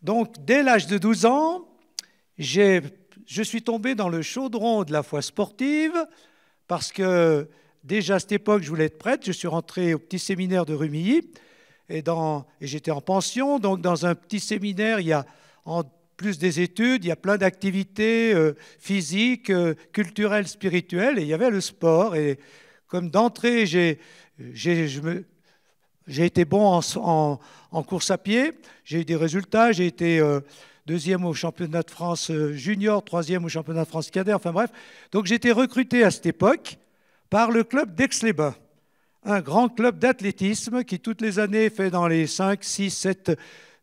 Donc, dès l'âge de 12 ans, je suis tombé dans le chaudron de la foi sportive parce que déjà à cette époque, je voulais être prêtre. Je suis rentré au petit séminaire de Rumilly et j'étais en pension. Donc, dans un petit séminaire, il y a en plus des études, il y a plein d'activités physiques, culturelles, spirituelles, et il y avait le sport. Et comme d'entrée, j'ai été bon en course à pied, j'ai eu des résultats, j'ai été deuxième au championnat de France junior, troisième au championnat de France cadet, enfin bref. Donc j'ai été recruté à cette époque par le club d'Aix-les-Bains, un grand club d'athlétisme qui toutes les années fait dans les 5, 6, 7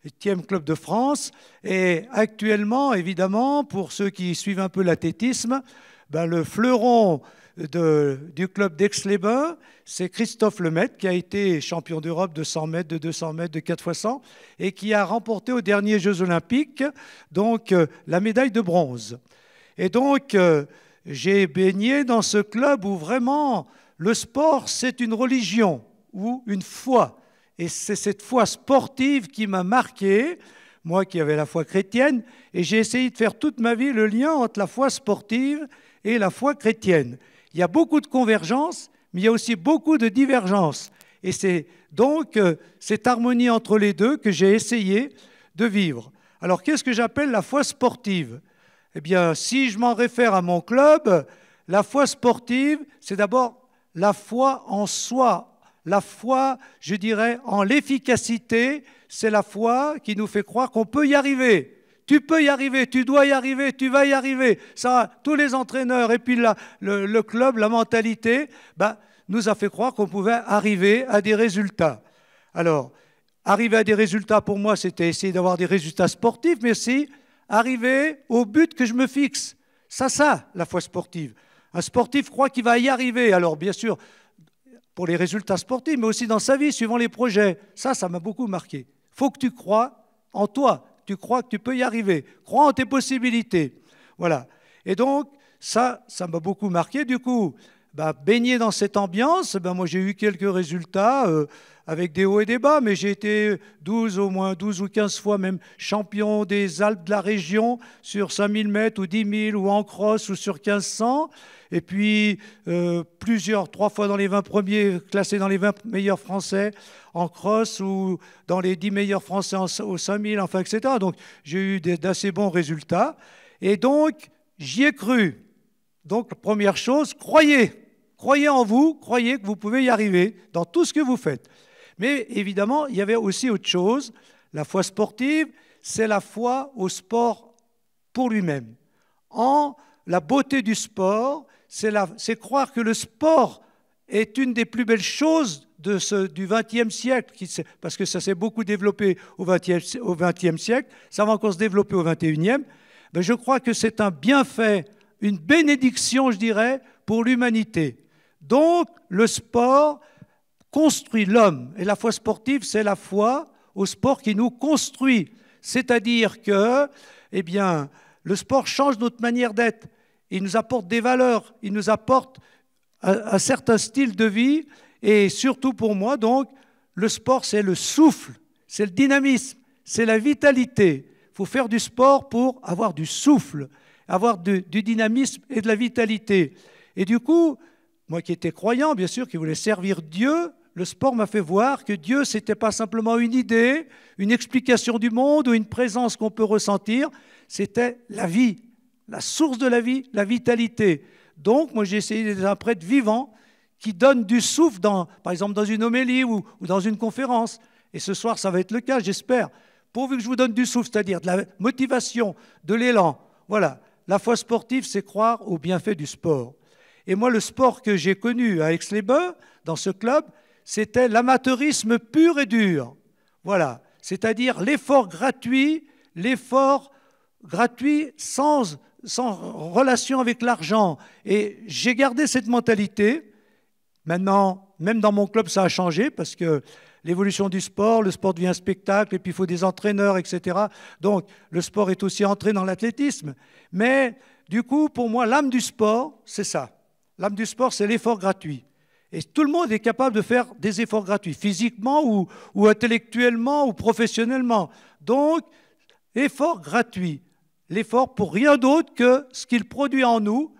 8e club de France. Et actuellement, évidemment, pour ceux qui suivent un peu l'athlétisme, ben, le fleuron du club d'Aix-les-Bains, c'est Christophe Lemaitre, qui a été champion d'Europe de 100 mètres, de 200 mètres, de 4 x 100, et qui a remporté aux derniers Jeux Olympiques donc, la médaille de bronze. Et donc, j'ai baigné dans ce club où vraiment le sport, c'est une religion ou une foi. Et c'est cette foi sportive qui m'a marqué, moi qui avais la foi chrétienne, et j'ai essayé de faire toute ma vie le lien entre la foi sportive et la foi chrétienne. Il y a beaucoup de convergences, mais il y a aussi beaucoup de divergences. Et c'est donc cette harmonie entre les deux que j'ai essayé de vivre. Alors, qu'est-ce que j'appelle la foi sportive? Eh bien, si je m'en réfère à mon club, la foi sportive, c'est d'abord la foi en soi. La foi, je dirais, en l'efficacité, c'est la foi qui nous fait croire qu'on peut y arriver. Tu peux y arriver, tu dois y arriver, tu vas y arriver. Ça, tous les entraîneurs et puis le club, la mentalité, nous a fait croire qu'on pouvait arriver à des résultats. Alors, arriver à des résultats, pour moi, c'était essayer d'avoir des résultats sportifs, mais aussi arriver au but que je me fixe. Ça, la foi sportive. Un sportif croit qu'il va y arriver. Alors, bien sûr, pour les résultats sportifs, mais aussi dans sa vie, suivant les projets. Ça m'a beaucoup marqué. Il faut que tu crois en toi. Tu crois que tu peux y arriver. Crois en tes possibilités. Voilà. Et donc, ça m'a beaucoup marqué. Du coup, baigné dans cette ambiance, moi j'ai eu quelques résultats avec des hauts et des bas, mais j'ai été au moins 12 ou 15 fois même champion des Alpes de la région sur 5000 mètres ou 10 000 ou en cross ou sur 1500. Et puis, 3 fois dans les 20 premiers, classés dans les 20 meilleurs Français en cross ou dans les 10 meilleurs Français aux 5000, enfin, etc. Donc, j'ai eu d'assez bons résultats. Et donc, j'y ai cru. Donc, première chose, croyez. Croyez en vous, croyez que vous pouvez y arriver dans tout ce que vous faites. Mais évidemment, il y avait aussi autre chose. La foi sportive, c'est la foi au sport pour lui-même. En la beauté du sport, c'est croire que le sport est une des plus belles choses du XXe siècle, parce que ça s'est beaucoup développé au XXe siècle, ça va encore se développer au XXIe. Mais je crois que c'est un bienfait, une bénédiction, je dirais, pour l'humanité. Donc, le sport construit l'homme. Et la foi sportive, c'est la foi au sport qui nous construit. C'est-à-dire que, eh bien, le sport change notre manière d'être. Il nous apporte des valeurs, il nous apporte un certain style de vie. Et surtout pour moi, donc, le sport, c'est le souffle, c'est le dynamisme, c'est la vitalité. Il faut faire du sport pour avoir du souffle, avoir du dynamisme et de la vitalité. Et du coup, moi qui étais croyant, bien sûr, qui voulais servir Dieu, le sport m'a fait voir que Dieu, ce n'était pas simplement une idée, une explication du monde ou une présence qu'on peut ressentir, c'était la vie, la source de la vie, la vitalité. Donc, moi, j'ai essayé d'être un prêtre vivant qui donne du souffle, par exemple dans une homélie ou dans une conférence. Et ce soir, ça va être le cas, j'espère. Pourvu que je vous donne du souffle, c'est-à-dire de la motivation, de l'élan. Voilà, la foi sportive, c'est croire au bienfait du sport. Et moi, le sport que j'ai connu à Aix-les-Bains, dans ce club, c'était l'amateurisme pur et dur. Voilà, c'est-à-dire l'effort gratuit sans relation avec l'argent. Et j'ai gardé cette mentalité. Maintenant, même dans mon club, ça a changé parce que l'évolution du sport, le sport devient un spectacle et puis il faut des entraîneurs, etc. Donc, le sport est aussi entré dans l'athlétisme. Mais du coup, pour moi, l'âme du sport, c'est ça. L'âme du sport, c'est l'effort gratuit. Et tout le monde est capable de faire des efforts gratuits, physiquement ou intellectuellement ou professionnellement. Donc, effort gratuit. L'effort pour rien d'autre que ce qu'il produit en nous,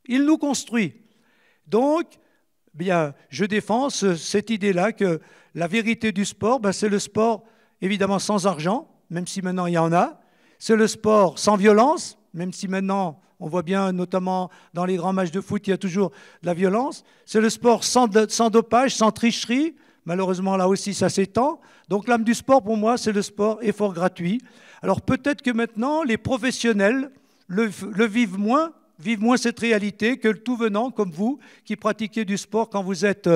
il nous construit. Donc, bien, je défends cette idée-là que la vérité du sport, ben, c'est le sport évidemment sans argent, même si maintenant il y en a. C'est le sport sans violence, même si maintenant on voit bien, notamment dans les grands matchs de foot, il y a toujours de la violence. C'est le sport sans dopage, sans tricherie. Malheureusement, là aussi, ça s'étend. Donc l'âme du sport, pour moi, c'est le sport effort gratuit. Alors peut-être que maintenant, les professionnels le vivent moins cette réalité que le tout venant, comme vous, qui pratiquez du sport quand vous êtes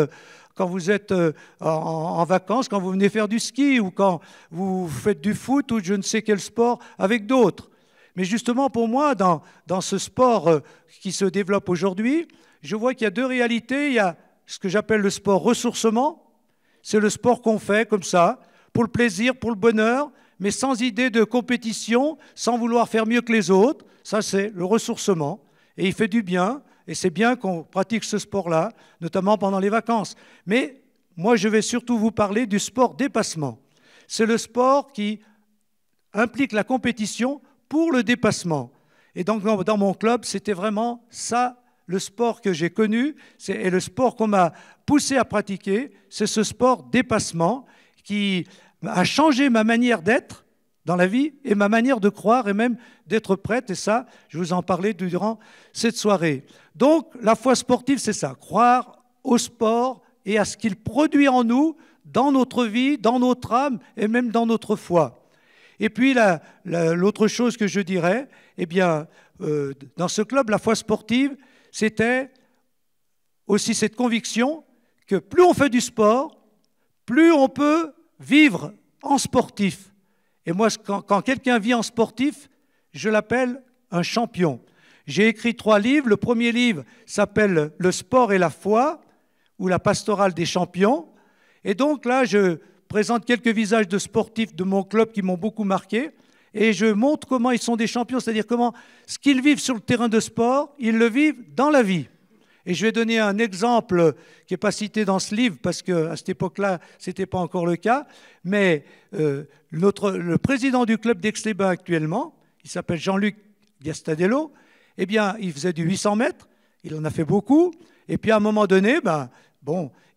en vacances, quand vous venez faire du ski ou quand vous faites du foot ou je ne sais quel sport avec d'autres. Mais justement, pour moi, dans ce sport qui se développe aujourd'hui, je vois qu'il y a deux réalités. Il y a ce que j'appelle le sport ressourcement. C'est le sport qu'on fait comme ça, pour le plaisir, pour le bonheur, mais sans idée de compétition, sans vouloir faire mieux que les autres. Ça, c'est le ressourcement. Et il fait du bien. Et c'est bien qu'on pratique ce sport-là, notamment pendant les vacances. Mais moi, je vais surtout vous parler du sport dépassement. C'est le sport qui implique la compétition pour le dépassement. Et donc, dans mon club, c'était vraiment ça, le sport que j'ai connu, et le sport qu'on m'a poussé à pratiquer, c'est ce sport dépassement qui a changé ma manière d'être dans la vie et ma manière de croire et même d'être prête. Et ça, je vous en parlais durant cette soirée. Donc, la foi sportive, c'est ça, croire au sport et à ce qu'il produit en nous, dans notre vie, dans notre âme et même dans notre foi. Et puis, l'autre chose que je dirais, eh bien, dans ce club, la foi sportive, c'était aussi cette conviction que plus on fait du sport, plus on peut vivre en sportif. Et moi, quand quelqu'un vit en sportif, je l'appelle un champion. J'ai écrit 3 livres. Le premier livre s'appelle « Le sport et la foi » ou « La pastorale des champions ». Et donc là, je présente quelques visages de sportifs de mon club qui m'ont beaucoup marqué. Et je montre comment ils sont des champions, c'est-à-dire comment ce qu'ils vivent sur le terrain de sport, ils le vivent dans la vie. Et je vais donner un exemple qui n'est pas cité dans ce livre, parce qu'à cette époque-là, ce n'était pas encore le cas. Mais le président du club d'Aix-les-Bains actuellement, il s'appelle Jean-Luc Gastadello, eh bien, il faisait du 800 mètres, il en a fait beaucoup. Et puis à un moment donné,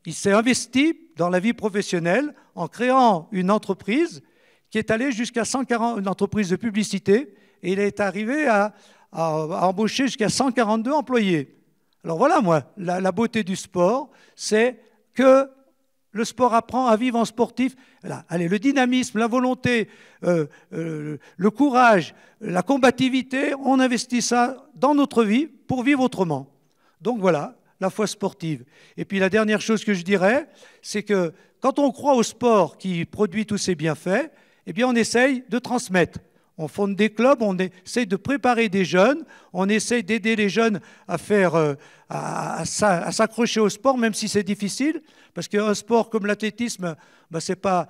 il s'est investi dans la vie professionnelle en créant une entreprise qui est allée jusqu'à 140, une entreprise de publicité, et il est arrivé à embaucher jusqu'à 142 employés. Alors voilà, moi, la beauté du sport, c'est que le sport apprend à vivre en sportif. Là, allez, le dynamisme, la volonté, le courage, la combativité, on investit ça dans notre vie pour vivre autrement. Donc voilà, la foi sportive. Et puis la dernière chose que je dirais, c'est que quand on croit au sport qui produit tous ces bienfaits, eh bien on essaye de transmettre. On fonde des clubs, on essaye de préparer des jeunes, on essaye d'aider les jeunes à s'accrocher au sport, même si c'est difficile, parce qu'un sport comme l'athlétisme, c'est pas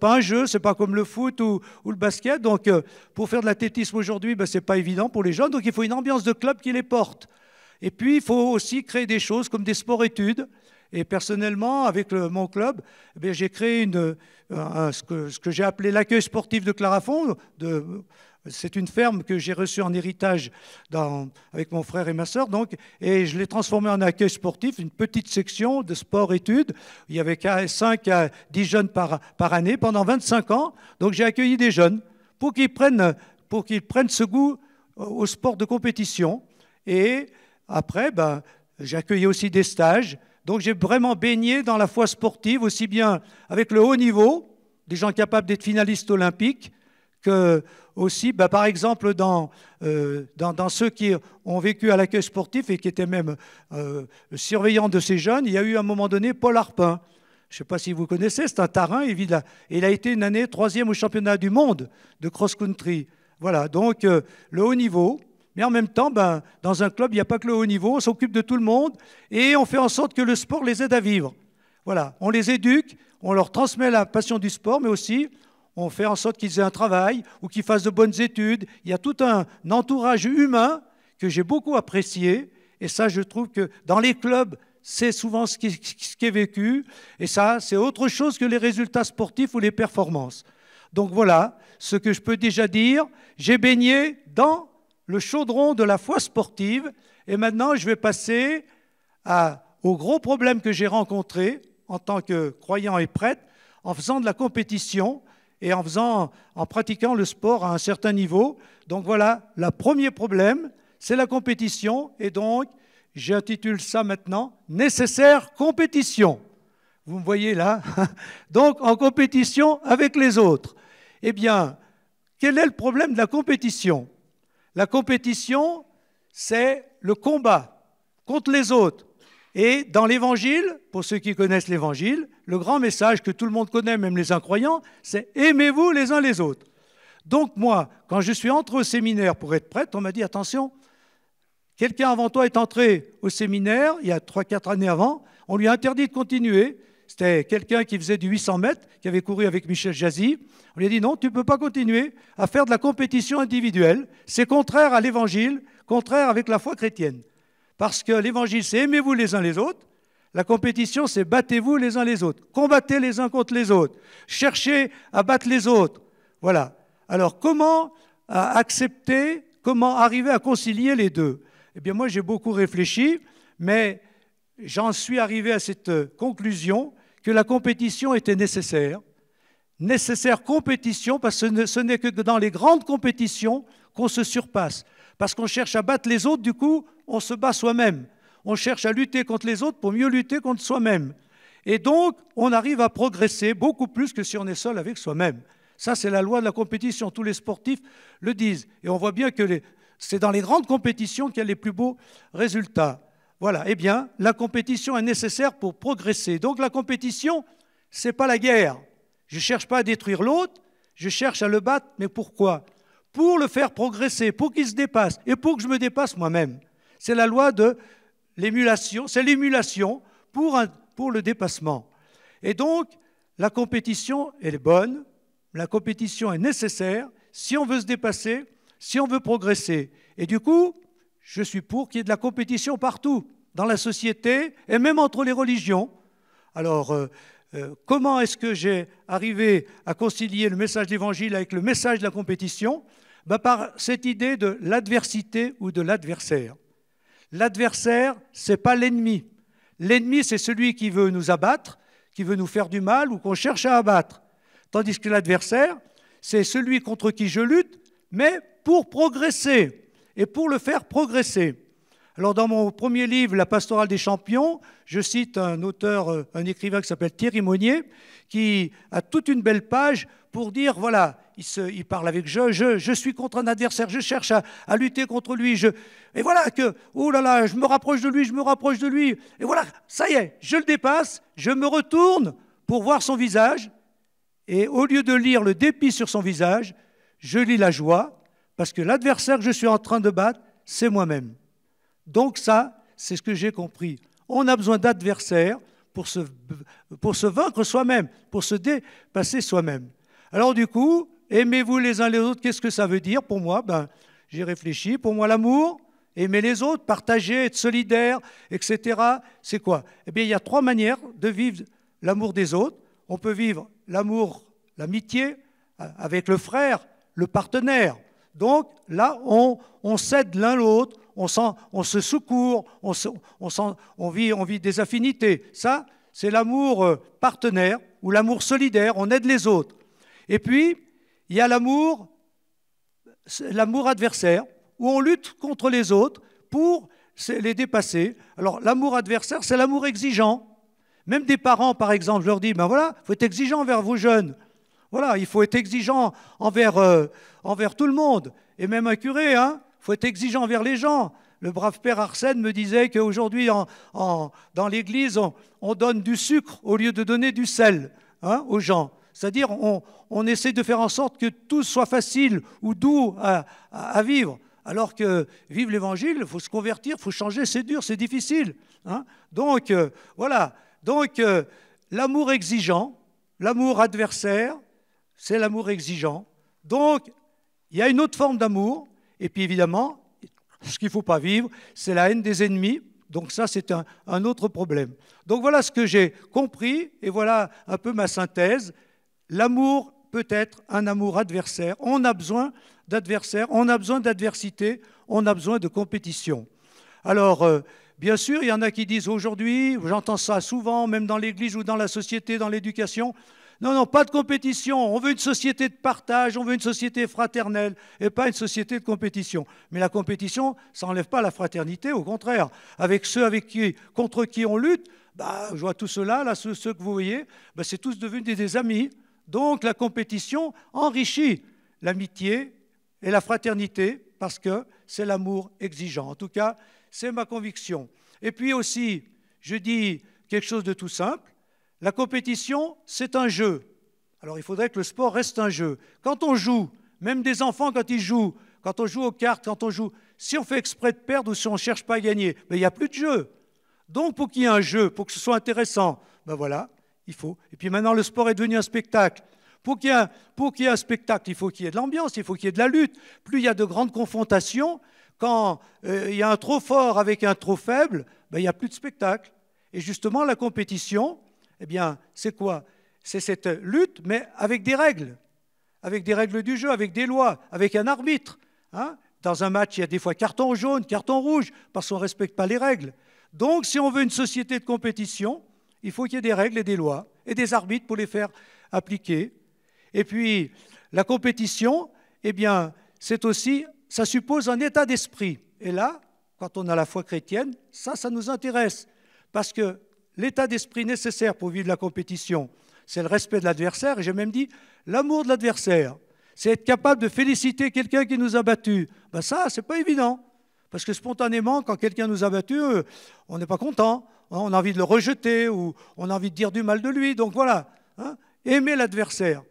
un jeu, c'est pas comme le foot ou le basket. Donc, pour faire de l'athlétisme aujourd'hui, c'est pas évident pour les jeunes. Donc, il faut une ambiance de club qui les porte. Et puis, il faut aussi créer des choses comme des sports-études. Et personnellement, avec mon club, j'ai créé ce que j'ai appelé l'accueil sportif de Clarafond. C'est une ferme que j'ai reçue en héritage avec mon frère et ma sœur. Et je l'ai transformée en accueil sportif, une petite section de sport-études. Il y avait 5 à 10 jeunes par année pendant 25 ans. Donc j'ai accueilli des jeunes pour qu'ils prennent ce goût au sport de compétition. Et après, j'ai accueilli aussi des stages. Donc j'ai vraiment baigné dans la foi sportive, aussi bien avec le haut niveau, des gens capables d'être finalistes olympiques, que aussi, par exemple, dans ceux qui ont vécu à l'accueil sportif et qui étaient même surveillants de ces jeunes, il y a eu à un moment donné Paul Arpin. Je ne sais pas si vous connaissez, c'est un tarin, évidemment. Il a été une année 3e au championnat du monde de cross-country. Voilà, donc le haut niveau. Mais en même temps, dans un club, il n'y a pas que le haut niveau, on s'occupe de tout le monde et on fait en sorte que le sport les aide à vivre. Voilà, on les éduque, on leur transmet la passion du sport, mais aussi on fait en sorte qu'ils aient un travail ou qu'ils fassent de bonnes études. Il y a tout un entourage humain que j'ai beaucoup apprécié. Et ça, je trouve que dans les clubs, c'est souvent ce qui est vécu. Et ça, c'est autre chose que les résultats sportifs ou les performances. Donc voilà, ce que je peux déjà dire, j'ai baigné dans le chaudron de la foi sportive et maintenant je vais passer aux gros problèmes que j'ai rencontrés en tant que croyant et prêtre en faisant de la compétition et en pratiquant le sport à un certain niveau. Donc voilà, le premier problème, c'est la compétition et donc j'intitule ça maintenant « Nécessaire compétition ». Vous me voyez là? Donc en compétition avec les autres. Eh bien, quel est le problème de la compétition? La compétition, c'est le combat contre les autres. Et dans l'Évangile, pour ceux qui connaissent l'Évangile, le grand message que tout le monde connaît, même les incroyants, c'est « aimez-vous les uns les autres ». Donc moi, quand je suis entré au séminaire pour être prêtre, on m'a dit « attention, quelqu'un avant toi est entré au séminaire, il y a 3-4 années avant, on lui a interdit de continuer. C'était quelqu'un qui faisait du 800 mètres, qui avait couru avec Michel Jazzy. On lui a dit non, tu ne peux pas continuer à faire de la compétition individuelle. C'est contraire à l'Évangile, contraire avec la foi chrétienne. Parce que l'Évangile, c'est aimez-vous les uns les autres. La compétition, c'est battez-vous les uns les autres. Combattez les uns contre les autres. Cherchez à battre les autres. Voilà. Alors, comment accepter, comment arriver à concilier les deux? Eh bien, moi, j'ai beaucoup réfléchi, mais j'en suis arrivé à cette conclusion que la compétition était nécessaire. Nécessaire compétition, parce que ce n'est que dans les grandes compétitions qu'on se surpasse. Parce qu'on cherche à battre les autres, du coup, on se bat soi-même. On cherche à lutter contre les autres pour mieux lutter contre soi-même. Et donc, on arrive à progresser beaucoup plus que si on est seul avec soi-même. Ça, c'est la loi de la compétition. Tous les sportifs le disent. Et on voit bien que c'est dans les grandes compétitions qu'il y a les plus beaux résultats. Voilà, eh bien, la compétition est nécessaire pour progresser. Donc la compétition, ce n'est pas la guerre. Je ne cherche pas à détruire l'autre, je cherche à le battre, mais pourquoi? Pour le faire progresser, pour qu'il se dépasse, et pour que je me dépasse moi-même. C'est la loi de l'émulation, c'est l'émulation pour le dépassement. Et donc, la compétition, elle est bonne, la compétition est nécessaire si on veut se dépasser, si on veut progresser. Et du coup, je suis pour qu'il y ait de la compétition partout, dans la société et même entre les religions. Alors, comment est-ce que j'ai arrivé à concilier le message de l'Évangile avec le message de la compétition? Par cette idée de l'adversité ou de l'adversaire. L'adversaire, ce n'est pas l'ennemi. L'ennemi, c'est celui qui veut nous abattre, qui veut nous faire du mal ou qu'on cherche à abattre. Tandis que l'adversaire, c'est celui contre qui je lutte, mais pour progresser et pour le faire progresser. Alors dans mon premier livre, La pastorale des champions, je cite un auteur, un écrivain qui s'appelle Thierry Monnier, qui a toute une belle page pour dire, voilà, il parle avec je suis contre un adversaire, je cherche à lutter contre lui, et voilà que, oh là là, je me rapproche de lui, et voilà, ça y est, je le dépasse, je me retourne pour voir son visage, et au lieu de lire le dépit sur son visage, je lis la joie, parce que l'adversaire que je suis en train de battre, c'est moi-même. Donc ça, c'est ce que j'ai compris. On a besoin d'adversaires pour se vaincre soi-même, pour se dépasser soi-même. Alors du coup, aimez-vous les uns les autres, qu'est-ce que ça veut dire pour moi? J'ai réfléchi, pour moi l'amour, aimer les autres, partager, être solidaire, etc. C'est quoi? Eh bien, il y a 3 manières de vivre l'amour des autres. On peut vivre l'amour, l'amitié avec le frère, le partenaire. Donc là, on s'aide l'un l'autre, on se secourt, on vit des affinités. Ça, c'est l'amour partenaire ou l'amour solidaire, on aide les autres. Et puis, il y a l'amour adversaire, où on lutte contre les autres pour les dépasser. Alors, l'amour adversaire, c'est l'amour exigeant. Même des parents, par exemple, je leur dis, ben voilà, il faut être exigeant envers vos jeunes. Voilà, il faut être exigeant envers tout le monde. Et même un curé, il faut être exigeant envers les gens. Le brave père Arsène me disait qu'aujourd'hui, dans l'église, on donne du sucre au lieu de donner du sel aux gens. C'est-à-dire, on essaie de faire en sorte que tout soit facile ou doux à vivre. Alors que vivre l'Évangile, il faut se convertir, il faut changer, c'est dur, c'est difficile. Donc, voilà. Donc, l'amour exigeant, l'amour adversaire, c'est l'amour exigeant. Donc, il y a une autre forme d'amour. Et puis, évidemment, ce qu'il ne faut pas vivre, c'est la haine des ennemis. Donc ça, c'est un autre problème. Donc voilà ce que j'ai compris, et voilà un peu ma synthèse. L'amour peut être un amour adversaire. On a besoin d'adversaires, on a besoin d'adversité, on a besoin de compétition. Alors, bien sûr, il y en a qui disent aujourd'hui, j'entends ça souvent, même dans l'Église ou dans la société, dans l'éducation, non, non, pas de compétition, on veut une société de partage, on veut une société fraternelle et pas une société de compétition. Mais la compétition, ça n'enlève pas la fraternité, au contraire. Avec ceux contre qui on lutte, bah, je vois tout cela, là, ceux que vous voyez, bah, c'est tous devenus des amis. Donc la compétition enrichit l'amitié et la fraternité parce que c'est l'amour exigeant. En tout cas, c'est ma conviction. Et puis aussi, je dis quelque chose de tout simple, la compétition, c'est un jeu. Alors il faudrait que le sport reste un jeu. Quand on joue, même des enfants quand ils jouent, quand on joue aux cartes, quand on joue, si on fait exprès de perdre ou si on ne cherche pas à gagner, ben, il n'y a plus de jeu. Donc pour qu'il y ait un jeu, pour que ce soit intéressant, ben voilà, il faut. Et puis maintenant, le sport est devenu un spectacle. Pour qu'il y ait un spectacle, il faut qu'il y ait de l'ambiance, il faut qu'il y ait de la lutte. Plus il y a de grandes confrontations, quand il y a un trop fort avec un trop faible, ben, il n'y a plus de spectacle. Et justement, la compétition, eh bien, c'est quoi? C'est cette lutte, mais avec des règles du jeu, avec des lois, avec un arbitre. Hein? Dans un match, il y a des fois carton jaune, carton rouge, parce qu'on ne respecte pas les règles. Donc, si on veut une société de compétition, il faut qu'il y ait des règles et des lois, et des arbitres pour les faire appliquer. Et puis, la compétition, eh bien, c'est aussi, ça suppose un état d'esprit. Et là, quand on a la foi chrétienne, ça nous intéresse. Parce que l'état d'esprit nécessaire pour vivre la compétition, c'est le respect de l'adversaire, et j'ai même dit l'amour de l'adversaire. C'est être capable de féliciter quelqu'un qui nous a battus. Ben ça, c'est pas évident. Parce que spontanément, quand quelqu'un nous a battus, on n'est pas content. On a envie de le rejeter ou on a envie de dire du mal de lui. Donc voilà, hein, aimer l'adversaire.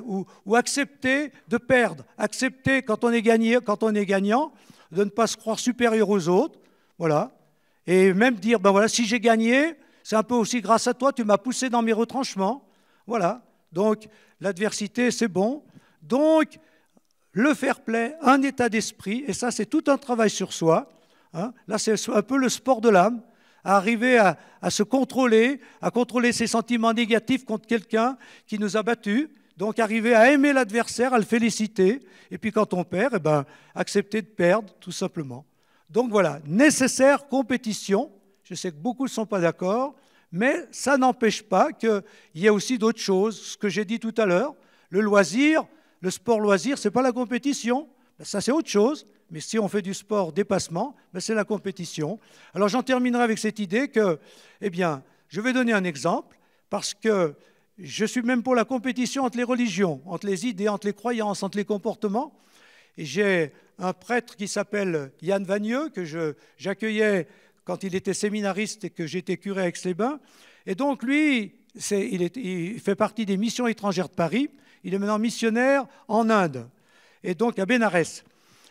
Ou accepter de perdre. Accepter quand on est gagnant, de ne pas se croire supérieur aux autres. Voilà. Et même dire, ben voilà, si j'ai gagné, c'est un peu aussi grâce à toi, tu m'as poussé dans mes retranchements. Voilà. Donc, l'adversité, c'est bon. Donc, le fair play, un état d'esprit, et ça, c'est tout un travail sur soi. Hein. Là, c'est un peu le sport de l'âme, à arriver à se contrôler, à contrôler ses sentiments négatifs contre quelqu'un qui nous a battus. Donc, arriver à aimer l'adversaire, à le féliciter. Et puis, quand on perd, eh ben, accepter de perdre, tout simplement. Donc, voilà, nécessaire compétition. Je sais que beaucoup ne sont pas d'accord, mais ça n'empêche pas qu'il y ait aussi d'autres choses. Ce que j'ai dit tout à l'heure, le loisir, le sport loisir, ce n'est pas la compétition. Ben, ça, c'est autre chose. Mais si on fait du sport dépassement, ben, c'est la compétition. Alors, j'en terminerai avec cette idée que, eh bien, je vais donner un exemple, parce que je suis même pour la compétition entre les religions, entre les idées, entre les croyances, entre les comportements. Et j'ai un prêtre qui s'appelle Yann Vagneux, que j'accueillais quand il était séminariste et que j'étais curé à Aix-les-Bains. Et donc, lui, il fait partie des missions étrangères de Paris. Il est maintenant missionnaire en Inde, et donc à Bénarès.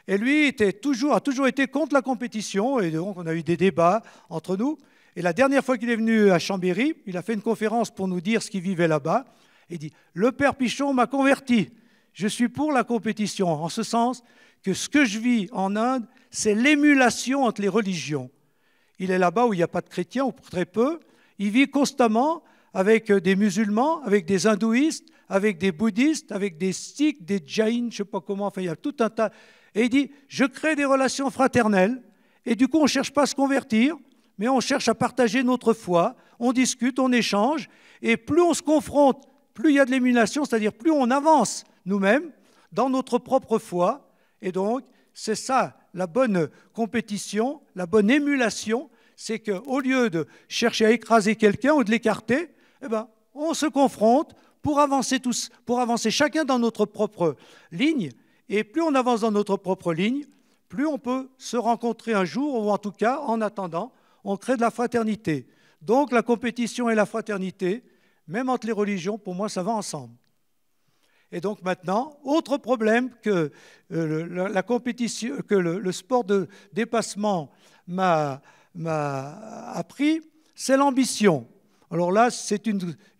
Et lui a toujours été contre la compétition, et donc on a eu des débats entre nous. Et la dernière fois qu'il est venu à Chambéry, il a fait une conférence pour nous dire ce qu'il vivait là-bas. Il dit « Le Père Pichon m'a converti. Je suis pour la compétition, en ce sens que ce que je vis en Inde, c'est l'émulation entre les religions. Il est là-bas où il n'y a pas de chrétiens, ou très peu. Il vit constamment avec des musulmans, avec des hindouistes, avec des bouddhistes, avec des sikhs, des jains, je ne sais pas comment, enfin il y a tout un tas. Et il dit, je crée des relations fraternelles, et du coup on ne cherche pas à se convertir, mais on cherche à partager notre foi, on discute, on échange, et plus on se confronte, plus il y a de l'émulation, c'est-à-dire plus on avance nous-mêmes dans notre propre foi, et donc c'est ça la bonne compétition, la bonne émulation, c'est qu'au lieu de chercher à écraser quelqu'un ou de l'écarter, eh ben, on se confronte pour avancer tous, pour avancer chacun dans notre propre ligne. Et plus on avance dans notre propre ligne, plus on peut se rencontrer un jour, ou en tout cas, en attendant, on crée de la fraternité. Donc la compétition et la fraternité, même entre les religions, pour moi, ça va ensemble. Et donc maintenant, autre problème que la compétition, que le sport de dépassement m'a appris, c'est l'ambition. Alors là,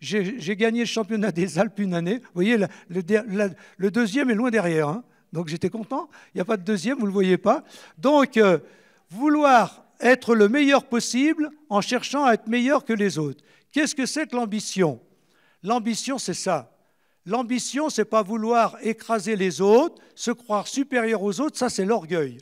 j'ai gagné le championnat des Alpes une année. Vous voyez, le deuxième est loin derrière. Hein. Donc j'étais content. Il n'y a pas de deuxième, vous ne le voyez pas. Donc, vouloir être le meilleur possible en cherchant à être meilleur que les autres. Qu'est-ce que c'est que l'ambition? L'ambition, c'est ça. L'ambition, ce n'est pas vouloir écraser les autres, se croire supérieur aux autres, ça c'est l'orgueil.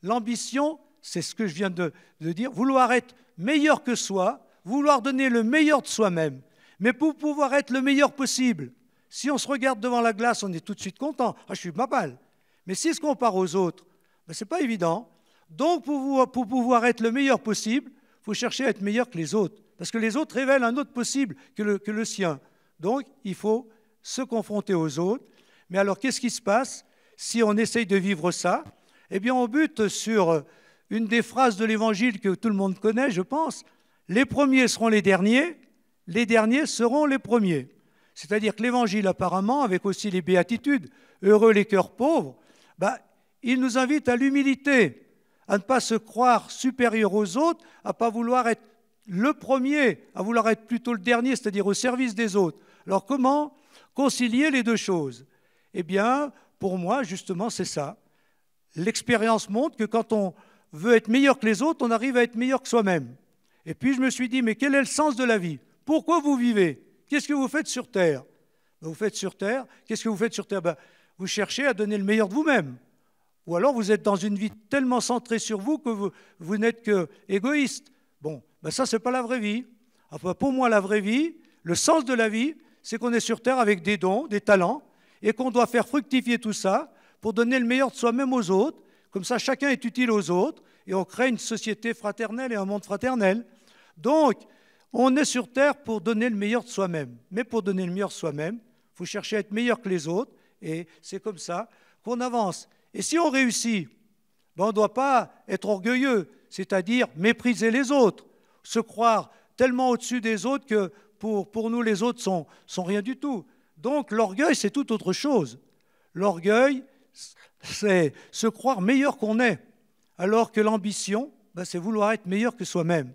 L'ambition, c'est ce que je viens de dire, vouloir être meilleur que soi, vouloir donner le meilleur de soi-même. Mais pour pouvoir être le meilleur possible, si on se regarde devant la glace, on est tout de suite content. Ah, je suis pas mal. Mais si on se compare aux autres, ben, ce n'est pas évident. Donc, pour pouvoir être le meilleur possible, il faut chercher à être meilleur que les autres. Parce que les autres révèlent un autre possible que le sien. Donc, il faut se confronter aux autres. Mais alors, qu'est-ce qui se passe si on essaye de vivre ça? Eh bien, on bute sur une des phrases de l'Évangile que tout le monde connaît, je pense. Les premiers seront les derniers seront les premiers. C'est-à-dire que l'Évangile, apparemment, avec aussi les béatitudes, heureux les cœurs pauvres, ben, il nous invite à l'humilité, à ne pas se croire supérieur aux autres, à ne pas vouloir être le premier, à vouloir être plutôt le dernier, c'est-à-dire au service des autres. Alors comment concilier les deux choses? Eh bien, pour moi, justement, c'est ça. L'expérience montre que quand on veut être meilleur que les autres, on arrive à être meilleur que soi-même. Et puis je me suis dit, mais quel est le sens de la vie? Pourquoi vous vivez? Qu'est-ce que vous faites sur Terre? Vous faites sur Terre, qu'est-ce que vous faites sur Terre? Ben, vous cherchez à donner le meilleur de vous-même. Ou alors vous êtes dans une vie tellement centrée sur vous que vous n'êtes que égoïste. Bon, ben ça, ce n'est pas la vraie vie. Enfin, pour moi, la vraie vie, le sens de la vie, c'est qu'on est sur Terre avec des dons, des talents, et qu'on doit faire fructifier tout ça pour donner le meilleur de soi-même aux autres. Comme ça, chacun est utile aux autres, et on crée une société fraternelle et un monde fraternel. Donc, on est sur Terre pour donner le meilleur de soi-même. Mais pour donner le meilleur de soi-même, il faut chercher à être meilleur que les autres, et c'est comme ça qu'on avance. Et si on réussit, ben on ne doit pas être orgueilleux, c'est-à-dire mépriser les autres, se croire tellement au-dessus des autres que pour nous, les autres sont rien du tout. Donc l'orgueil, c'est tout autre chose. L'orgueil, c'est se croire meilleur qu'on est, alors que l'ambition, ben, c'est vouloir être meilleur que soi-même.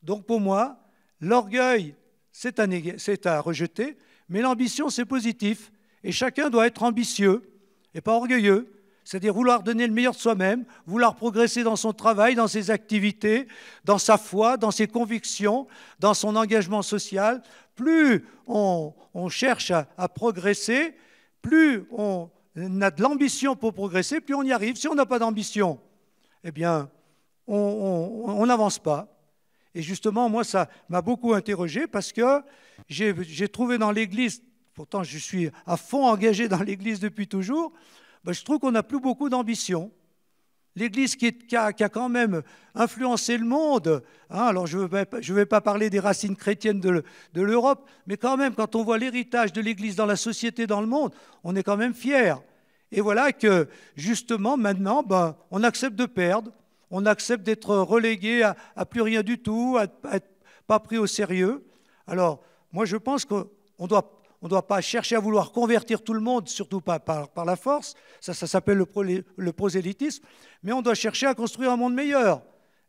Donc pour moi, l'orgueil, c'est à rejeter, mais l'ambition, c'est positif. Et chacun doit être ambitieux et pas orgueilleux. C'est-à-dire vouloir donner le meilleur de soi-même, vouloir progresser dans son travail, dans ses activités, dans sa foi, dans ses convictions, dans son engagement social. Plus on cherche à progresser, plus on a de l'ambition pour progresser, plus on y arrive. Si on n'a pas d'ambition, eh bien, on n'avance pas. Et justement, moi, ça m'a beaucoup interrogé parce que j'ai trouvé dans l'Église, pourtant je suis à fond engagé dans l'Église depuis toujours, ben, je trouve qu'on n'a plus beaucoup d'ambition. L'Église qui a quand même influencé le monde, hein, alors je ne vais pas parler des racines chrétiennes de l'Europe, mais quand même, quand on voit l'héritage de l'Église dans la société, dans le monde, on est quand même fiers. Et voilà que, justement, maintenant, ben, on accepte de perdre, on accepte d'être relégué à plus rien du tout, à être pas pris au sérieux. Alors, moi, je pense qu'on ne doit pas chercher à vouloir convertir tout le monde, surtout pas par la force, ça s'appelle le prosélytisme, mais on doit chercher à construire un monde meilleur.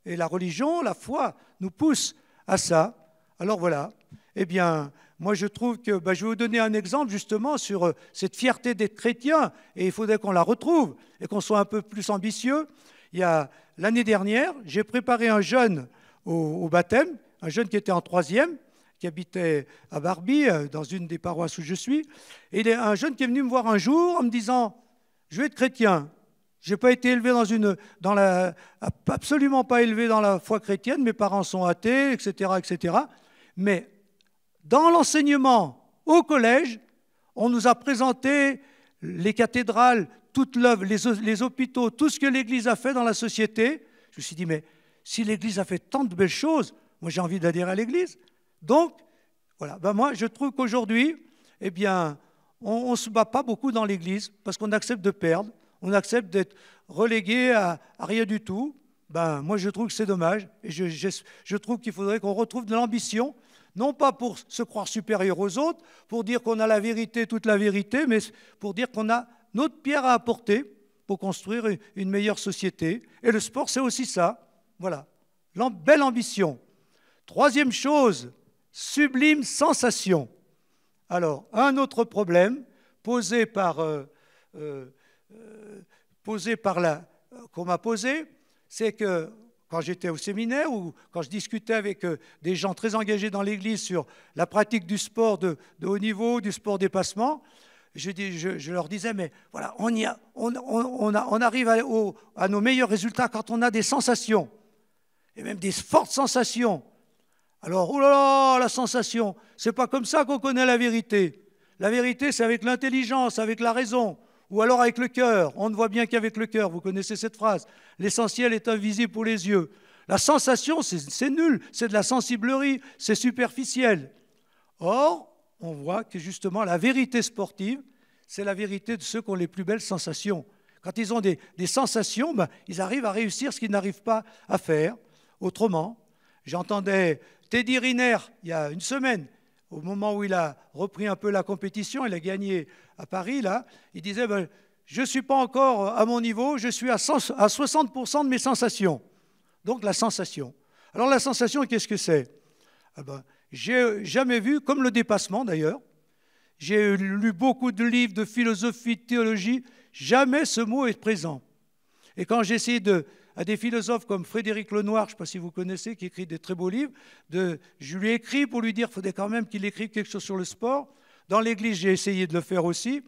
Et la religion, la foi, nous pousse à ça. Alors voilà, eh bien, moi je trouve que, je vais vous donner un exemple justement sur cette fierté d'être chrétien, et il faudrait qu'on la retrouve, et qu'on soit un peu plus ambitieux. Il y a l'année dernière, j'ai préparé un jeune au baptême, un jeune qui était en 3e, qui habitait à Barbie, dans une des paroisses où je suis. Et il y a un jeune qui est venu me voir un jour en me disant « Je vais être chrétien. Je n'ai pas été élevé absolument pas élevé dans la foi chrétienne. Mes parents sont athées, etc., etc. Mais dans l'enseignement au collège, on nous a présenté les cathédrales, toute l'œuvre, les hôpitaux, tout ce que l'Église a fait dans la société. Je me suis dit, mais si l'Église a fait tant de belles choses, moi j'ai envie d'adhérer à l'Église. Donc, voilà, moi je trouve qu'aujourd'hui, eh bien, on ne se bat pas beaucoup dans l'Église parce qu'on accepte de perdre, on accepte d'être relégué à rien du tout. Moi je trouve que c'est dommage et je trouve qu'il faudrait qu'on retrouve de l'ambition, non pas pour se croire supérieur aux autres, pour dire qu'on a la vérité, toute la vérité, mais pour dire qu'on a notre pierre à apporter pour construire une meilleure société. Et le sport, c'est aussi ça. Voilà, belle ambition. Troisième chose, sublime sensation. Alors, un autre problème posé qu'on m'a posé, c'est que quand j'étais au séminaire ou quand je discutais avec des gens très engagés dans l'Église sur la pratique du sport de haut niveau, du sport dépassement, je leur disais, mais voilà, on arrive à nos meilleurs résultats quand on a des sensations, et même des fortes sensations. Alors, oh là là, la sensation, c'est pas comme ça qu'on connaît la vérité. La vérité, c'est avec l'intelligence, avec la raison, ou alors avec le cœur. On ne voit bien qu'avec le cœur, vous connaissez cette phrase. L'essentiel est invisible pour les yeux. La sensation, c'est nul, c'est de la sensiblerie, c'est superficiel. Or, on voit que justement la vérité sportive, c'est la vérité de ceux qui ont les plus belles sensations. Quand ils ont des sensations, ben, ils arrivent à réussir ce qu'ils n'arrivent pas à faire autrement. J'entendais Teddy Riner, il y a une semaine, au moment où il a repris un peu la compétition, il a gagné à Paris, là, il disait ben, je ne suis pas encore à mon niveau, je suis à 60% de mes sensations. Donc la sensation. Alors la sensation, qu'est-ce que c'est? Ah ben, j'ai jamais vu, comme le dépassement d'ailleurs, j'ai lu beaucoup de livres de philosophie, de théologie, jamais ce mot est présent. Et quand j'ai essayé à des philosophes comme Frédéric Lenoir, je ne sais pas si vous connaissez, qui écrit des très beaux livres, je lui ai écrit pour lui dire qu'il faudrait quand même qu'il écrive quelque chose sur le sport. Dans l'Église, j'ai essayé de le faire aussi.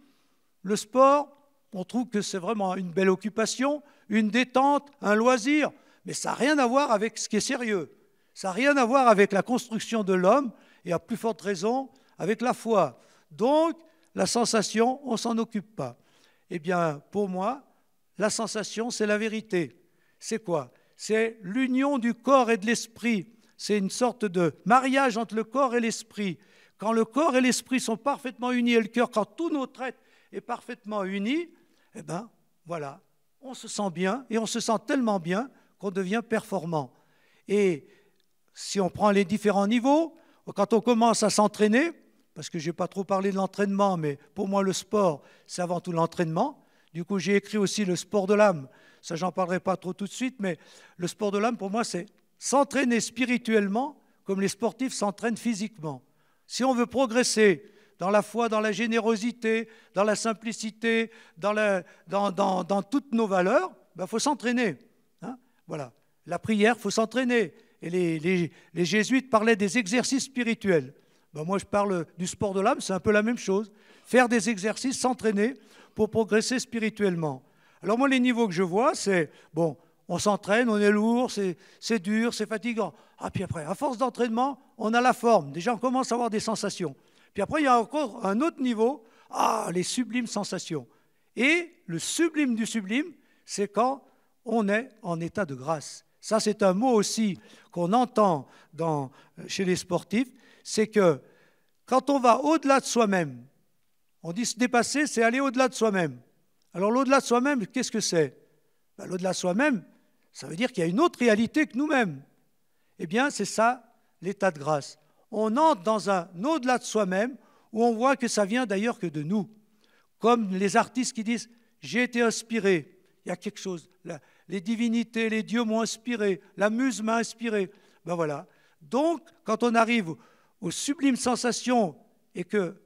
Le sport, on trouve que c'est vraiment une belle occupation, une détente, un loisir, mais ça n'a rien à voir avec ce qui est sérieux. Ça n'a rien à voir avec la construction de l'homme et à plus forte raison avec la foi. Donc, la sensation, on ne s'en occupe pas. Eh bien, pour moi, la sensation, c'est la vérité. C'est quoi? C'est l'union du corps et de l'esprit. C'est une sorte de mariage entre le corps et l'esprit. Quand le corps et l'esprit sont parfaitement unis et le cœur, quand tout notre être est parfaitement uni, eh bien, voilà, on se sent bien et on se sent tellement bien qu'on devient performant. Et si on prend les différents niveaux, quand on commence à s'entraîner, parce que je n'ai pas trop parlé de l'entraînement, mais pour moi le sport, c'est avant tout l'entraînement. Du coup, j'ai écrit aussi le sport de l'âme. Ça, j'en parlerai pas trop tout de suite, mais le sport de l'âme, pour moi, c'est s'entraîner spirituellement comme les sportifs s'entraînent physiquement. Si on veut progresser dans la foi, dans la générosité, dans la simplicité, dans toutes nos valeurs, ben, faut s'entraîner. Hein, voilà. La prière, faut s'entraîner. Et les jésuites parlaient des exercices spirituels. Ben, moi, je parle du sport de l'âme, c'est un peu la même chose. Faire des exercices, s'entraîner pour progresser spirituellement. Alors moi, les niveaux que je vois, c'est, bon, on s'entraîne, on est lourd, c'est dur, c'est fatigant. Ah, puis après, à force d'entraînement, on a la forme. Déjà, on commence à avoir des sensations. Puis après, il y a encore un autre niveau, les sublimes sensations. Et le sublime du sublime, c'est quand on est en état de grâce. Ça, c'est un mot aussi qu'on entend chez les sportifs, c'est que quand on va au-delà de soi-même, on dit se dépasser, c'est aller au-delà de soi-même. Alors l'au-delà de soi-même, qu'est-ce que c'est? Ben, l'au-delà de soi-même, ça veut dire qu'il y a une autre réalité que nous-mêmes. Eh bien, c'est ça, l'état de grâce. On entre dans un au-delà de soi-même où on voit que ça vient d'ailleurs que de nous. Comme les artistes qui disent « j'ai été inspiré ». Il y a quelque chose. Les divinités, les dieux m'ont inspiré. La muse m'a inspiré. Ben voilà. Donc, quand on arrive aux sublimes sensations et que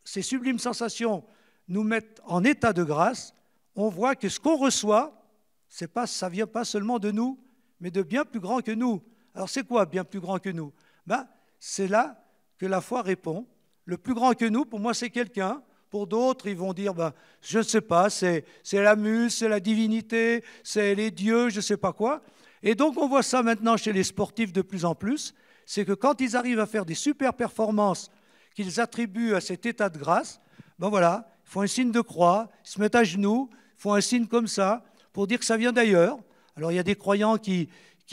ces sublimes sensations nous mettent en état de grâce, on voit que ce qu'on reçoit, ça ne vient pas seulement de nous, mais de bien plus grand que nous. Alors c'est quoi bien plus grand que nous? Ben, c'est là que la foi répond. Le plus grand que nous, pour moi, c'est quelqu'un. Pour d'autres, ils vont dire, ben, je ne sais pas, c'est la muse, c'est la divinité, c'est les dieux, je ne sais pas quoi. Et donc on voit ça maintenant chez les sportifs de plus en plus, c'est que quand ils arrivent à faire des super performances qu'ils attribuent à cet état de grâce, ben voilà, ils font un signe de croix, ils se mettent à genoux, ils font un signe comme ça pour dire que ça vient d'ailleurs. Alors il y a des croyants qui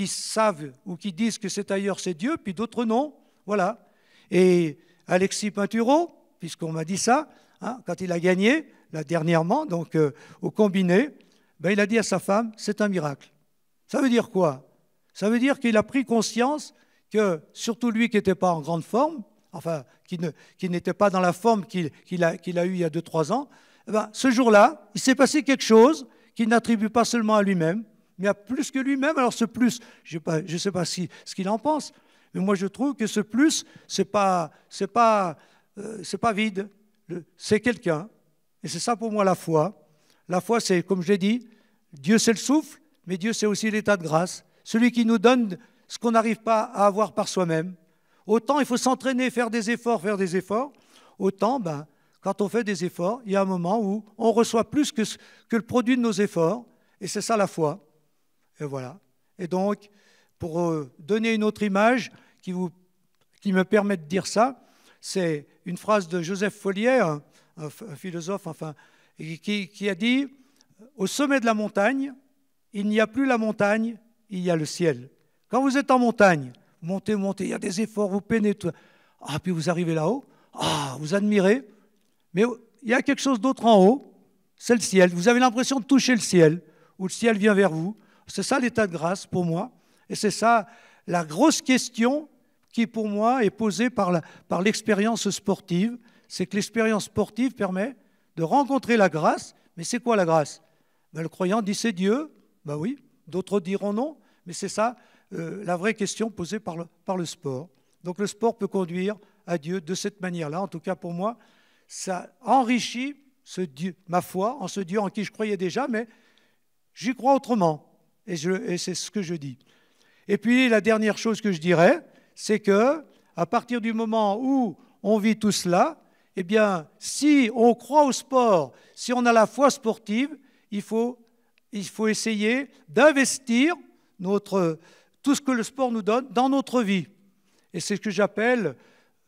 savent ou qui disent que c'est ailleurs, c'est Dieu, puis d'autres non. Voilà. Et Alexis Pinturo, puisqu'on m'a dit ça, hein, quand il a gagné, là dernièrement, donc au combiné, ben, il a dit à sa femme, c'est un miracle. Ça veut dire quoi? Ça veut dire qu'il a pris conscience que, surtout lui qui n'était pas en grande forme, enfin, qui n'était pas dans la forme qu'il a eue il y a 2-3 ans, eh ben, ce jour-là, il s'est passé quelque chose qu'il n'attribue pas seulement à lui-même, mais à plus que lui-même. Alors ce plus, je ne sais pas ce qu'il en pense, mais moi je trouve que ce plus, c'est pas vide, c'est quelqu'un. Et c'est ça pour moi la foi. La foi, c'est, comme je l'ai dit, Dieu c'est le souffle, mais Dieu c'est aussi l'état de grâce. celui qui nous donne ce qu'on n'arrive pas à avoir par soi-même. Autant il faut s'entraîner, faire des efforts, autant quand on fait des efforts, il y a un moment où on reçoit plus que le produit de nos efforts, et c'est ça la foi. Et voilà. Et donc, pour donner une autre image qui me permet de dire ça, c'est une phrase de Joseph Folliet, un philosophe, qui a dit « Au sommet de la montagne, il n'y a plus la montagne, il y a le ciel. » Quand vous êtes en montagne, vous montez, il y a des efforts, vous pénétrez, puis vous arrivez là-haut, vous admirez, mais il y a quelque chose d'autre en haut, c'est le ciel. Vous avez l'impression de toucher le ciel, ou le ciel vient vers vous. C'est ça l'état de grâce pour moi, et c'est ça la grosse question qui pour moi est posée par l'expérience sportive, c'est que l'expérience sportive permet de rencontrer la grâce. Mais c'est quoi la grâce? Le croyant dit c'est Dieu, oui, d'autres diront non, mais c'est ça la vraie question posée par le sport. Donc le sport peut conduire à Dieu de cette manière-là, en tout cas pour moi, ça enrichit ma foi en ce Dieu en qui je croyais déjà, mais j'y crois autrement, et c'est ce que je dis. Et puis la dernière chose que je dirais, c'est que à partir du moment où on vit tout cela, eh bien, si on croit au sport, si on a la foi sportive, il faut essayer d'investir tout ce que le sport nous donne dans notre vie. Et c'est ce que j'appelle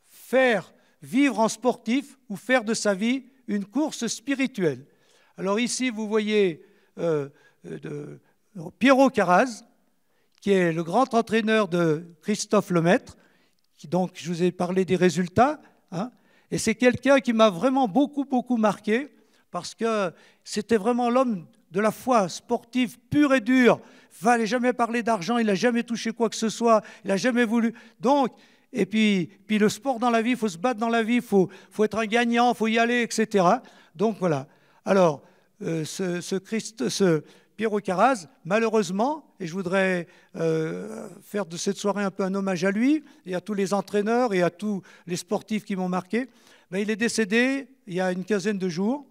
faire vivre en sportif ou faire de sa vie une course spirituelle. Alors ici, vous voyez Piero Caraz, qui est le grand entraîneur de Christophe Lemaître, donc je vous ai parlé des résultats, et c'est quelqu'un qui m'a vraiment beaucoup, beaucoup marqué, parce que c'était vraiment l'homme de la foi sportive pure et dure. Il ne fallait jamais parler d'argent, il n'a jamais touché quoi que ce soit, il n'a jamais voulu. Donc, et puis le sport dans la vie, il faut se battre dans la vie, il faut être un gagnant, il faut y aller, etc. Donc voilà. Alors, ce Piero Caraz, malheureusement, et je voudrais faire de cette soirée un peu un hommage à lui et à tous les entraîneurs et à tous les sportifs qui m'ont marqué, il est décédé il y a une quinzaine de jours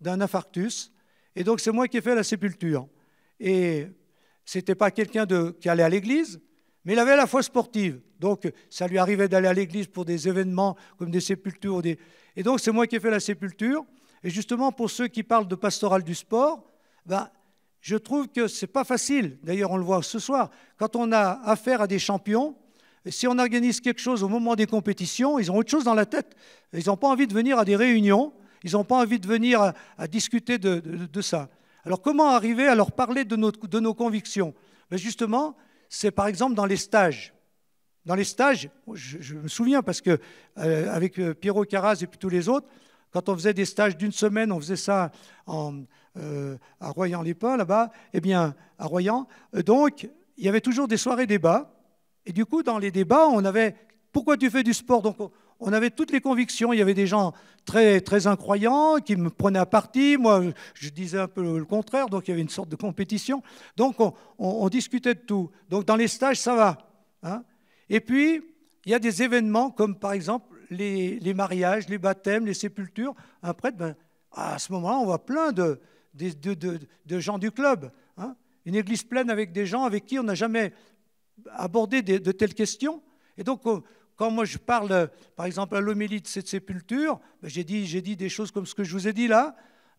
d'un infarctus. Et donc c'est moi qui ai fait la sépulture. Et ce n'était pas quelqu'un qui allait à l'église, mais il avait la foi sportive. Donc ça lui arrivait d'aller à l'église pour des événements comme des sépultures. Et donc c'est moi qui ai fait la sépulture. Et justement, pour ceux qui parlent de pastoral du sport, je trouve que ce n'est pas facile. D'ailleurs, on le voit ce soir. Quand on a affaire à des champions, si on organise quelque chose au moment des compétitions, ils ont autre chose dans la tête. Ils n'ont pas envie de venir à des réunions. Ils n'ont pas envie de venir à discuter de ça. Alors, comment arriver à leur parler de nos convictions? Justement, c'est par exemple dans les stages. Dans les stages, je me souviens parce que avec Piero Caraz et puis tous les autres, quand on faisait des stages d'une semaine, on faisait ça à Royan-les-Pins, là-bas, à Royan. Donc, il y avait toujours des soirées débats. Et du coup, dans les débats, on avait « Pourquoi tu fais du sport ?» Donc, on avait toutes les convictions. Il y avait des gens très, très incroyants qui me prenaient à partie. Moi, je disais un peu le contraire. Donc, il y avait une sorte de compétition. Donc, on discutait de tout. Donc, dans les stages, ça va. Et puis, il y a des événements comme, par exemple, les mariages, les baptêmes, les sépultures. Un prêtre, à ce moment-là, on voit plein de gens du club. Une église pleine avec des gens avec qui on n'a jamais abordé de telles questions. Et donc, quand moi je parle, par exemple, à l'homélie de cette sépulture, j'ai dit des choses comme ce que je vous ai dit là,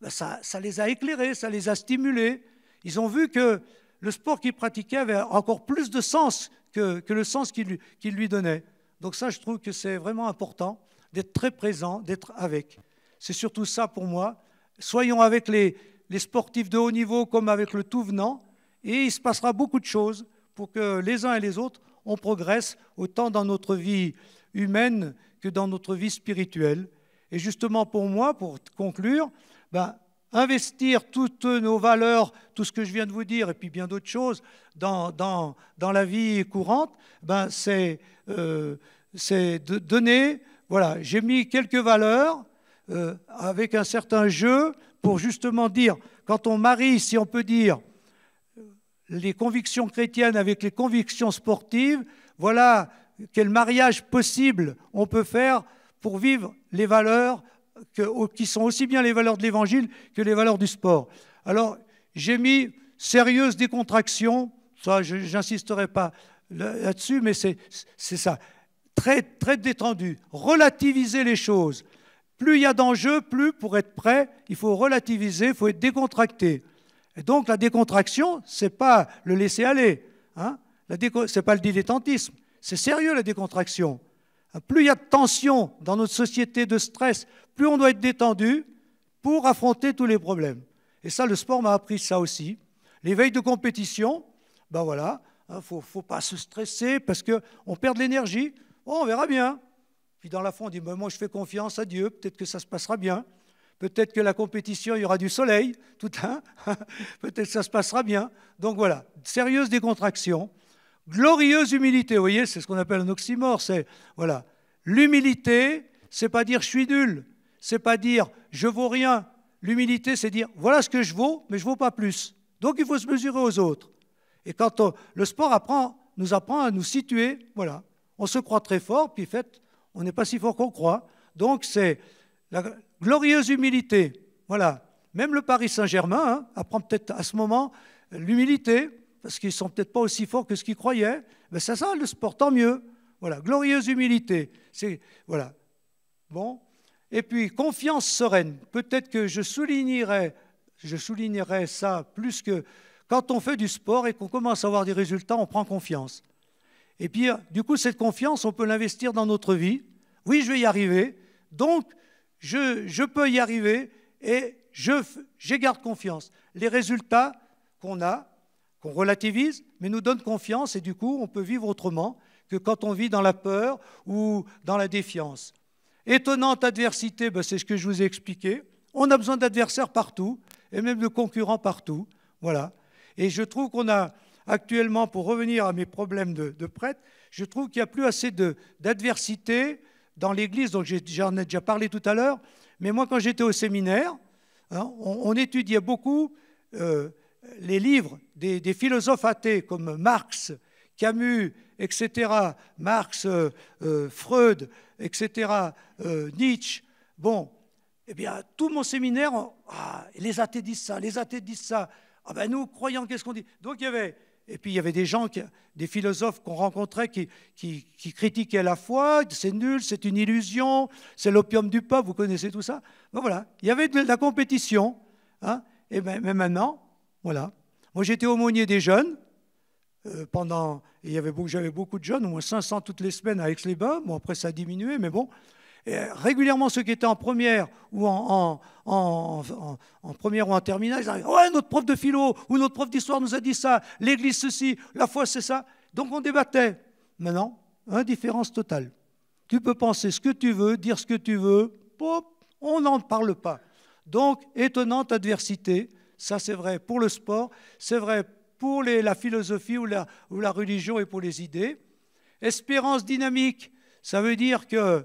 ça les a éclairés, ça les a stimulés. Ils ont vu que le sport qu'ils pratiquaient avait encore plus de sens que le sens qu'il lui donnait. Donc ça, je trouve que c'est vraiment important d'être très présent, d'être avec. C'est surtout ça pour moi. Soyons avec les sportifs de haut niveau comme avec le tout venant, et il se passera beaucoup de choses pour que les uns et les autres, on progresse autant dans notre vie humaine que dans notre vie spirituelle. Et justement pour moi, pour conclure, investir toutes nos valeurs, tout ce que je viens de vous dire, et puis bien d'autres choses, dans la vie courante, c'est de donner, voilà, j'ai mis quelques valeurs avec un certain jeu pour justement dire, quand on marie, si on peut dire, les convictions chrétiennes avec les convictions sportives, voilà quel mariage possible on peut faire pour vivre les valeurs qui sont aussi bien les valeurs de l'Évangile que les valeurs du sport. Alors, j'ai mis sérieuse décontraction, Ça, je n'insisterai pas là-dessus, mais c'est ça. Très, très détendu. Relativiser les choses. Plus il y a d'enjeux, plus pour être prêt, il faut relativiser, il faut être décontracté. Et donc la décontraction, ce n'est pas le laisser-aller, hein, ce n'est pas le dilettantisme, c'est sérieux la décontraction. Plus il y a de tension dans notre société, de stress, plus on doit être détendu pour affronter tous les problèmes. Et ça, le sport m'a appris ça aussi. Les veilles de compétition, ben voilà, il ne faut pas se stresser parce qu'on perd de l'énergie. Oh, on verra bien. Puis dans la fin, on dit, ben moi je fais confiance à Dieu, peut-être que ça se passera bien. Peut-être que la compétition, il y aura du soleil, tout peut-être que ça se passera bien. Donc voilà, sérieuse décontraction. Glorieuse humilité, vous voyez, c'est ce qu'on appelle un oxymore. C'est, voilà, l'humilité, c'est pas dire je suis nul, c'est pas dire je vaux rien. L'humilité, c'est dire voilà ce que je vaux, mais je ne vaux pas plus. Donc il faut se mesurer aux autres. Et quand le sport nous apprend à nous situer, voilà, on se croit très fort, puis en fait, on n'est pas si fort qu'on croit. Donc c'est la glorieuse humilité. Voilà. Même le Paris Saint-Germain apprend peut-être à ce moment l'humilité, parce qu'ils ne sont peut-être pas aussi forts que ce qu'ils croyaient. Mais c'est ça, le sport, tant mieux. Voilà, glorieuse humilité. Voilà. Bon. Et puis, confiance sereine. Peut-être que je soulignerai ça plus que quand on fait du sport et qu'on commence à avoir des résultats, on prend confiance. Et puis, du coup, cette confiance, on peut l'investir dans notre vie. Oui, je vais y arriver. Donc, je peux y arriver et je garde confiance. Les résultats qu'on a, qu'on relativise, mais nous donnent confiance et du coup, on peut vivre autrement que quand on vit dans la peur ou dans la défiance. Étonnante adversité, ben c'est ce que je vous ai expliqué. On a besoin d'adversaires partout et même de concurrents partout. Voilà. Et je trouve qu'on a actuellement, pour revenir à mes problèmes de prêtre, je trouve qu'il n'y a plus assez d'adversité dans l'Église. Donc j'en ai déjà parlé tout à l'heure. Mais moi, quand j'étais au séminaire, hein, on étudiait beaucoup les livres des philosophes athées comme Marx, Camus, etc., Marx, Freud, etc., Nietzsche. Bon, eh bien, tout mon séminaire, les athées disent ça, les athées disent ça. Ah ben nous, croyants, qu'est-ce qu'on dit? Donc il y avait, et puis il y avait des gens, des philosophes qu'on rencontrait qui critiquaient la foi, c'est nul, c'est une illusion, c'est l'opium du peuple, vous connaissez tout ça. Ben voilà, il y avait de la compétition, hein, et ben, mais maintenant, voilà. Moi j'étais aumônier des jeunes, j'avais beaucoup de jeunes, au moins 500 toutes les semaines à Aix-les-Bains. Bon, après, ça a diminué, mais bon. Et régulièrement, ceux qui étaient en première ou en première ou en terminale, ils arrivent. Ouais, notre prof de philo ou notre prof d'histoire nous a dit ça. L'Église, ceci, la foi, c'est ça. Donc, on débattait. Maintenant, indifférence totale. Tu peux penser ce que tu veux, dire ce que tu veux. Pop, on n'en parle pas. Donc, étonnante adversité. Ça, c'est vrai pour le sport. C'est vrai pour la philosophie ou la religion et pour les idées. Espérance dynamique, ça veut dire qu'il ne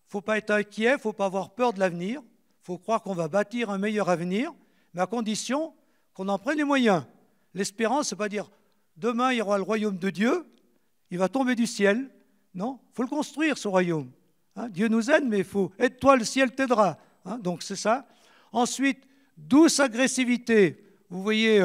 faut pas être inquiet, il ne faut pas avoir peur de l'avenir, il faut croire qu'on va bâtir un meilleur avenir, mais à condition qu'on en prenne les moyens. L'espérance, ce n'est pas dire demain il y aura le royaume de Dieu, il va tomber du ciel. Non, il faut le construire, ce royaume. Hein, Dieu nous aide, mais il faut aide-toi, le ciel t'aidera. Hein, donc c'est ça. Ensuite, douce agressivité. Vous voyez...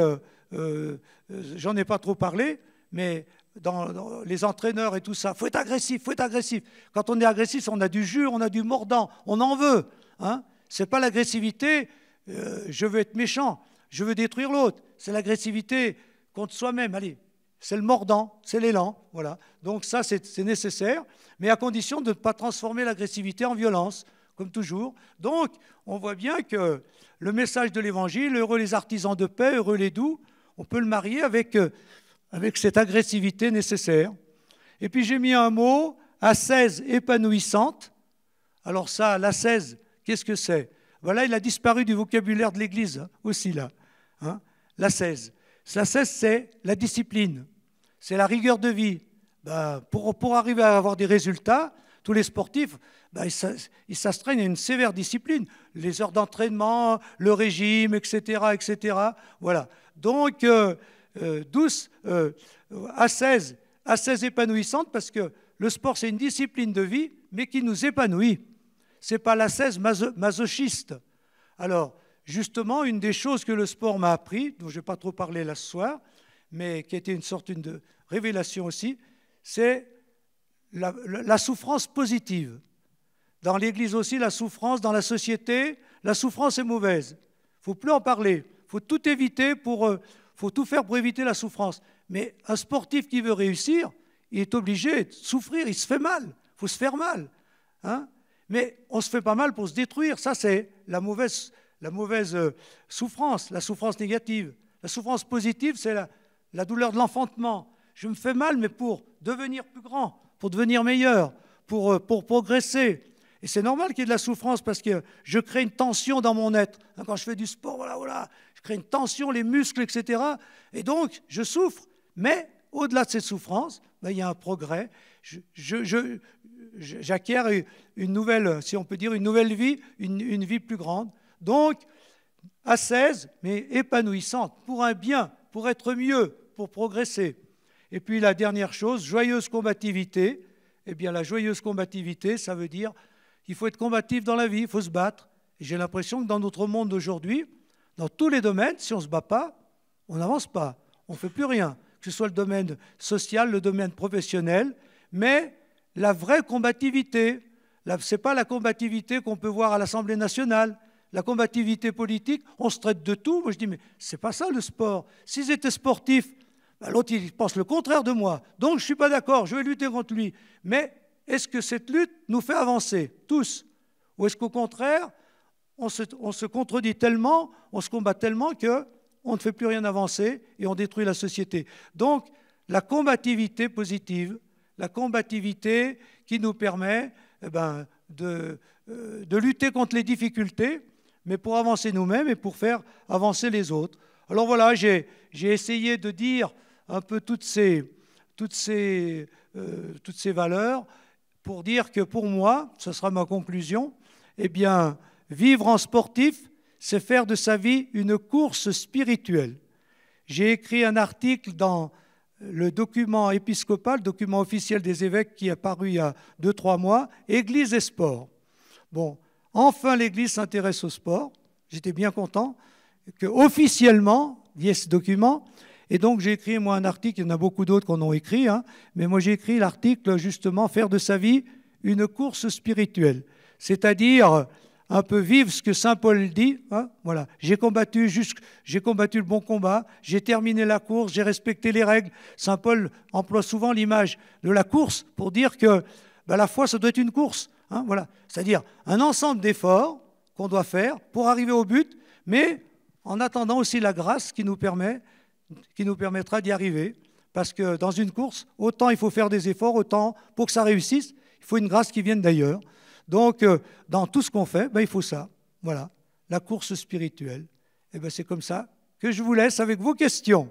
j'en ai pas trop parlé, mais dans les entraîneurs et tout ça, il faut être agressif, il faut être agressif. Quand on est agressif, on a du jus, on a du mordant, on en veut. Hein. Ce n'est pas l'agressivité, je veux être méchant, je veux détruire l'autre. C'est l'agressivité contre soi-même, allez, c'est le mordant, c'est l'élan. Voilà. Donc ça, c'est nécessaire, mais à condition de ne pas transformer l'agressivité en violence, comme toujours. Donc, on voit bien que le message de l'Évangile, heureux les artisans de paix, heureux les doux, on peut le marier avec cette agressivité nécessaire. Et puis j'ai mis un mot, ascèse épanouissante. Alors ça, l'ascèse, qu'est-ce que c'est? Voilà, il a disparu du vocabulaire de l'Église hein, aussi là. Hein, l'ascèse. L'ascèse, c'est la discipline, c'est la rigueur de vie. Ben, pour arriver à avoir des résultats, tous les sportifs, ben, ils s'astreignent à une sévère discipline. Les heures d'entraînement, le régime, etc., etc. Voilà. Donc, douce, ascèse épanouissante, parce que le sport, c'est une discipline de vie, mais qui nous épanouit. Ce n'est pas l'ascèse masochiste. Alors, justement, une des choses que le sport m'a appris, dont je ne vais pas trop parler là ce soir, mais qui a été une sorte de révélation aussi, c'est la souffrance positive. Dans l'Église aussi, la souffrance, dans la société, la souffrance est mauvaise. Il ne faut plus en parler. Il faut tout éviter faut tout faire pour éviter la souffrance. Mais un sportif qui veut réussir, il est obligé de souffrir, il se fait mal. Il faut se faire mal. Hein? Mais on ne se fait pas mal pour se détruire. Ça, c'est la mauvaise souffrance, la souffrance négative. La souffrance positive, c'est la douleur de l'enfantement. Je me fais mal, mais pour devenir plus grand, pour devenir meilleur, pour progresser. Et c'est normal qu'il y ait de la souffrance parce que je crée une tension dans mon être. Quand je fais du sport, voilà, je crée une tension, les muscles, etc. Et donc, je souffre. Mais au-delà de cette souffrance, il y a un progrès. J'acquiers une nouvelle, si on peut dire, une nouvelle vie, une vie plus grande. Donc, ascèse, mais épanouissante, pour un bien, pour être mieux, pour progresser. Et puis la dernière chose, joyeuse combativité. Eh bien, la joyeuse combativité, ça veut dire qu'il faut être combatif dans la vie, il faut se battre. Et j'ai l'impression que dans notre monde d'aujourd'hui, dans tous les domaines, si on ne se bat pas, on n'avance pas, on ne fait plus rien. Que ce soit le domaine social, le domaine professionnel, mais la vraie combativité, ce n'est pas la combativité qu'on peut voir à l'Assemblée nationale. La combativité politique, on se traite de tout. Moi, je dis, mais ce n'est pas ça le sport. S'ils étaient sportifs, l'autre, il pense le contraire de moi. Donc, je ne suis pas d'accord, je vais lutter contre lui. Mais est-ce que cette lutte nous fait avancer, tous? Ou est-ce qu'au contraire, on se contredit tellement, on se combat tellement qu'on ne fait plus rien avancer et on détruit la société? Donc, la combativité positive, la combativité qui nous permet de lutter contre les difficultés, mais pour avancer nous-mêmes et pour faire avancer les autres. Alors voilà, j'ai essayé de dire un peu toutes ces valeurs pour dire que pour moi, ce sera ma conclusion, eh bien, vivre en sportif, c'est faire de sa vie une course spirituelle. J'ai écrit un article dans le document épiscopal, document officiel des évêques qui est paru il y a 2-3 mois, Église et sport. Bon, enfin l'Église s'intéresse au sport. J'étais bien content qu'officiellement, il y ait ce document. Et donc j'ai écrit moi un article, il y en a beaucoup d'autres qu'on a écrit, mais moi j'ai écrit l'article justement « Faire de sa vie une course spirituelle ». C'est-à-dire un peu vivre ce que saint Paul dit. Voilà. J'ai combattu le bon combat, j'ai terminé la course, j'ai respecté les règles. Saint Paul emploie souvent l'image de la course pour dire que la foi, ça doit être une course. Voilà. C'est-à-dire un ensemble d'efforts qu'on doit faire pour arriver au but, mais en attendant aussi la grâce qui nous permettra d'y arriver. Parce que dans une course, autant il faut faire des efforts, autant pour que ça réussisse, il faut une grâce qui vienne d'ailleurs. Donc, dans tout ce qu'on fait, il faut ça. Voilà, la course spirituelle. Et c'est comme ça que je vous laisse avec vos questions.